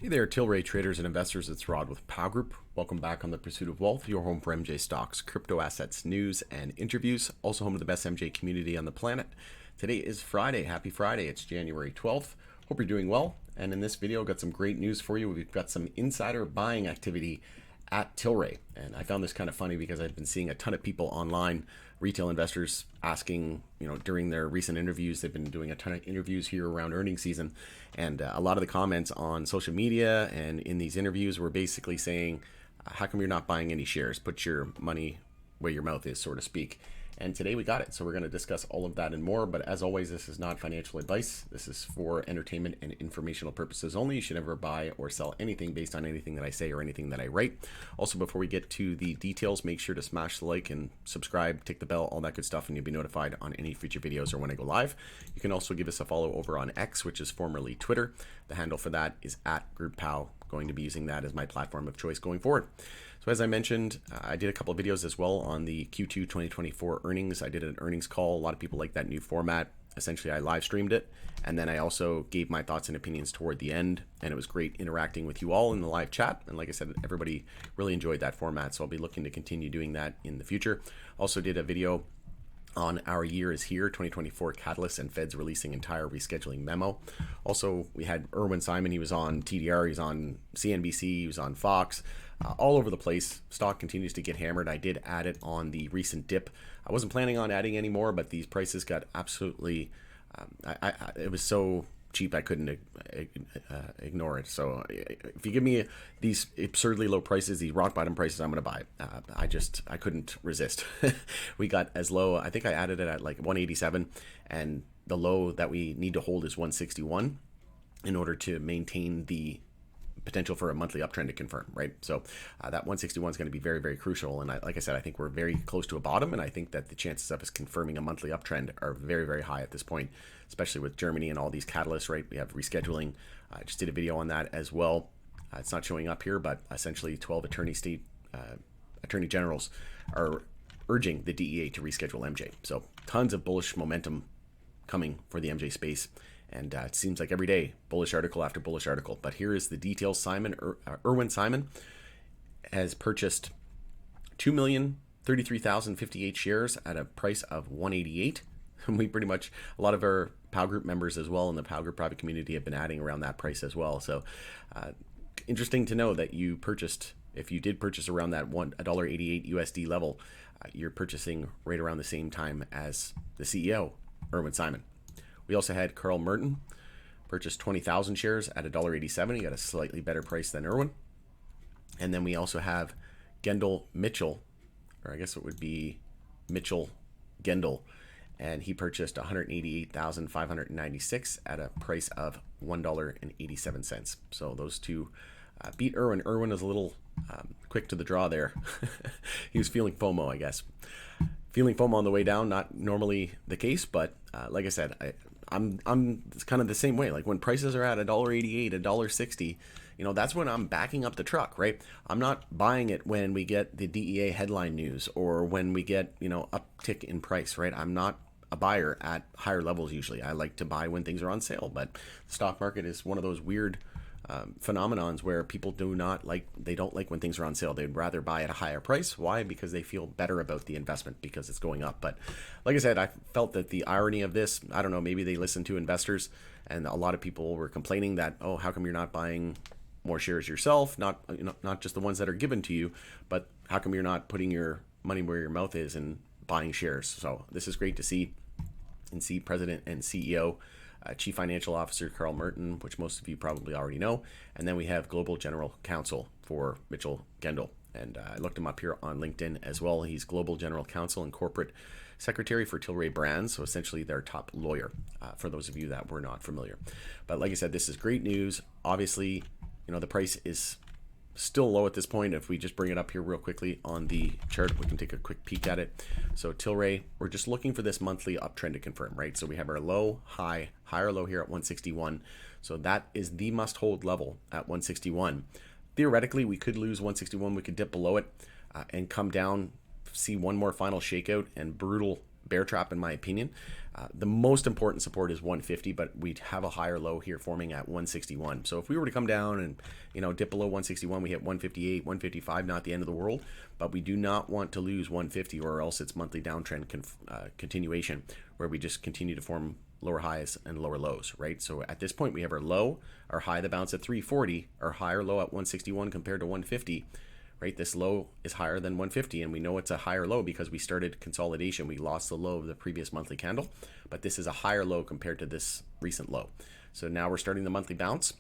Hey there, Tilray traders and investors. It's Rod with Pow Group. Welcome back on The Pursuit of Wealth, your home for MJ stocks, crypto assets, news, and interviews. Also home to the best MJ community on the planet. Today is Friday. Happy Friday. It's January 12th. Hope you're doing well. And in this video, I've got some great news for you. We've got some insider buying activity at Tilray. And I found this kind of funny because I've been seeing a ton of people online, retail investors asking, during their recent interviews, they've been doing a ton of interviews here around earnings season. And a lot of the comments on social media and in these interviews were basically saying, how come you're not buying any shares? Put your money where your mouth is, so to speak. And today we got it. So we're going to discuss all of that and more. But as always, this is not financial advice. This is for entertainment and informational purposes only. You should never buy or sell anything based on anything that I say or anything that I write. Also, before we get to the details, make sure to smash the like and subscribe, tick the bell, all that good stuff, and you'll be notified on any future videos or when I go live. You can also give us a follow over on X, which is formerly Twitter. The handle for that is @GroupPow. Going to be using that as my platform of choice going forward. So as I mentioned, I did a couple of videos as well on the Q2 2024 earnings. I did an earnings call. A lot of people like that new format. Essentially, I live streamed it, and then I also gave my thoughts and opinions toward the end, and it was great interacting with you all in the live chat. And like I said, everybody really enjoyed that format, so I'll be looking to continue doing that in the future. Also did a video on Our Year is Here, 2024 Catalyst and Fed's releasing entire rescheduling memo. Also, we had Irwin Simon. He was on TLRY, he's on CNBC, he was on Fox, all over the place. Stock continues to get hammered. I did add it on the recent dip. I wasn't planning on adding any more, but these prices got absolutely, it was so cheap I couldn't ignore it. So if you give me these absurdly low prices, these rock bottom prices, I'm going to buy. I couldn't resist. We got as low, I think I added it at like 187, and the low that we need to hold is 161 in order to maintain the potential for a monthly uptrend to confirm, right? So that 161 is going to be very, very crucial. And like I said, I think we're very close to a bottom, and I think that the chances of us confirming a monthly uptrend are very, very high at this point, especially with Germany and all these catalysts, right? We have rescheduling. I just did a video on that as well. It's not showing up here, but essentially 12 attorney generals are urging the DEA to reschedule MJ. So tons of bullish momentum coming for the MJ space. And it seems like every day, bullish article after bullish article. But here is the details. Irwin Simon has purchased 2,033,058 shares at a price of 188. And we pretty much, a lot of our POW Group members as well in the POW Group private community have been adding around that price as well. So interesting to know that you purchased, if you did purchase around that $1.88 USD level, you're purchasing right around the same time as the CEO, Irwin Simon. We also had Carl Merton purchase 20,000 shares at $1.87. He got a slightly better price than Irwin. And then we also have General Mitchell, or I guess it would be Mitchell Gendel, and he purchased 188,596 at a price of $1.87. So those two beat Irwin. Irwin is a little quick to the draw there. He was feeling FOMO, I guess. Feeling FOMO on the way down, not normally the case, but like I said, I'm kind of the same way. Like when prices are at $1.88, $1.60, that's when I'm backing up the truck, right? I'm not buying it when we get the DEA headline news or when we get, uptick in price, right? I'm not a buyer at higher levels usually. I like to buy when things are on sale, but the stock market is one of those weird phenomenons where people don't like when things are on sale. They'd rather buy at a higher price. Why? Because they feel better about the investment because it's going up. But like I said, I felt that the irony of this, I don't know, maybe they listen to investors, and a lot of people were complaining that, oh, how come you're not buying more shares yourself? Not just the ones that are given to you, but how come you're not putting your money where your mouth is and buying shares? So this is great to see, and see President and CEO Chief Financial Officer Carl Merton, which most of you probably already know. And then we have Global General Counsel for Mitchell Gendel. And I looked him up here on LinkedIn as well. He's Global General Counsel and Corporate Secretary for Tilray Brands, so essentially their top lawyer, for those of you that were not familiar. But like I said, this is great news. Obviously, the price is still low at this point. If we just bring it up here real quickly on the chart, we can take a quick peek at it. So Tilray, we're just looking for this monthly uptrend to confirm, right? So we have our low, higher low here at 161. So that is the must hold level at 161. Theoretically, we could lose 161. We could dip below it and come down, see one more final shakeout and brutal bear trap in my opinion. The most important support is 150, but we'd have a higher low here forming at 161. So if we were to come down and dip below 161, we hit 158, 155, not the end of the world, but we do not want to lose 150 or else it's monthly downtrend continuation where we just continue to form lower highs and lower lows, right? So at this point we have our low, our high that bounced at 340, our higher low at 161 compared to 150. Right, this low is higher than 150, and we know it's a higher low because we started consolidation. We lost the low of the previous monthly candle, but this is a higher low compared to this recent low. So now we're starting the monthly bounce.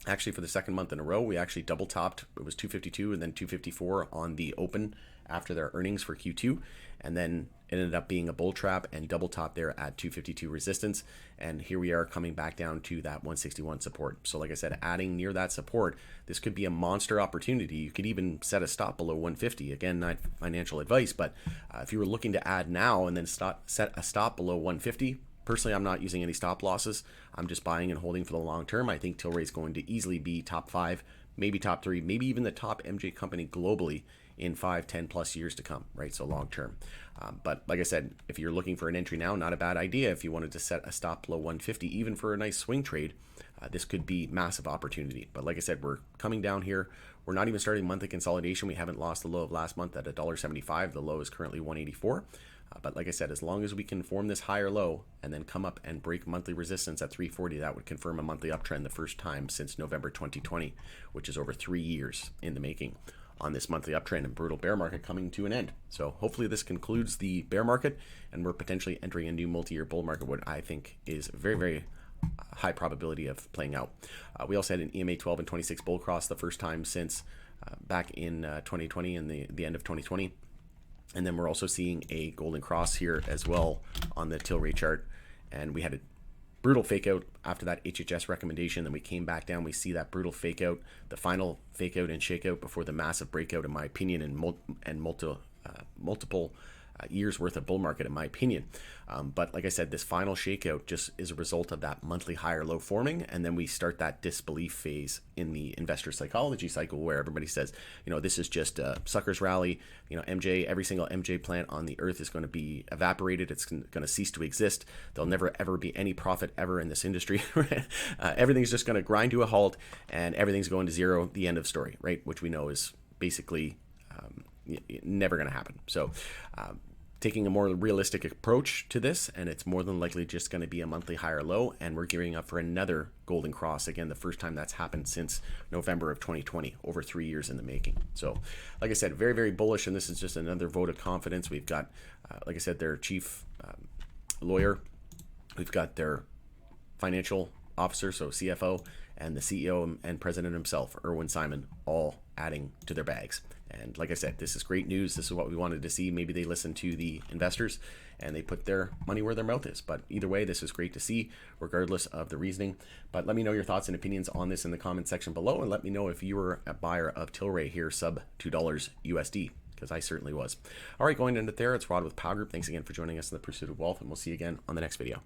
Actually, for the second month in a row, we actually double topped. It was 252 and then 254 on the open after their earnings for Q2, and then it ended up being a bull trap and double top there at 252 resistance. And here we are coming back down to that 161 support. So like I said, adding near that support, this could be a monster opportunity. You could even set a stop below 150. Again, not financial advice, but if you were looking to add now and then set a stop below 150, personally, I'm not using any stop losses. I'm just buying and holding for the long term. I think Tilray is going to easily be top 5, maybe top 3, maybe even the top MJ company globally in 5, 10 plus years to come, right? So long term. But like I said, if you're looking for an entry now, not a bad idea. If you wanted to set a stop below 150, even for a nice swing trade, this could be massive opportunity. But like I said, we're coming down here. We're not even starting monthly consolidation. We haven't lost the low of last month at $1.75. The low is currently 184. But like I said, as long as we can form this higher low and then come up and break monthly resistance at 340, that would confirm a monthly uptrend the first time since November 2020, which is over 3 years in the making on this monthly uptrend and brutal bear market coming to an end. So hopefully this concludes the bear market and we're potentially entering a new multi-year bull market, what I think is very, very high probability of playing out. We also had an EMA 12 and 26 bull cross the first time since back in 2020 and the end of 2020. And then we're also seeing a golden cross here as well on the Tilray chart. And we had a brutal fake out after that HHS recommendation. Then we came back down. We see that brutal fake out, the final fake out and shake out before the massive breakout, in my opinion, and multiple years worth of bull market, in my opinion. But like I said, this final shakeout just is a result of that monthly higher low forming, and then we start that disbelief phase in the investor psychology cycle where everybody says, this is just a sucker's rally. Every single MJ plant on the earth is going to be evaporated. It's going to cease to exist. There'll never ever be any profit ever in this industry. Everything's just going to grind to a halt, and everything's going to zero. The end of story, right? Which we know is basically never going to happen. So taking a more realistic approach to this, and it's more than likely just going to be a monthly higher low, and we're gearing up for another golden cross. Again, the first time that's happened since November of 2020, over 3 years in the making. So like I said, very, very bullish, and this is just another vote of confidence. We've got, like I said, their chief lawyer, we've got their financial officer, so CFO, and the CEO and president himself, Irwin Simon, all adding to their bags. And like I said, this is great news. This is what we wanted to see. Maybe they listened to the investors and they put their money where their mouth is. But either way, this is great to see, regardless of the reasoning. But let me know your thoughts and opinions on this in the comment section below, and let me know if you were a buyer of Tilray here, sub $2 USD, because I certainly was. All right, going into there, it's Rod with Power Group. Thanks again for joining us in the pursuit of wealth, and we'll see you again on the next video.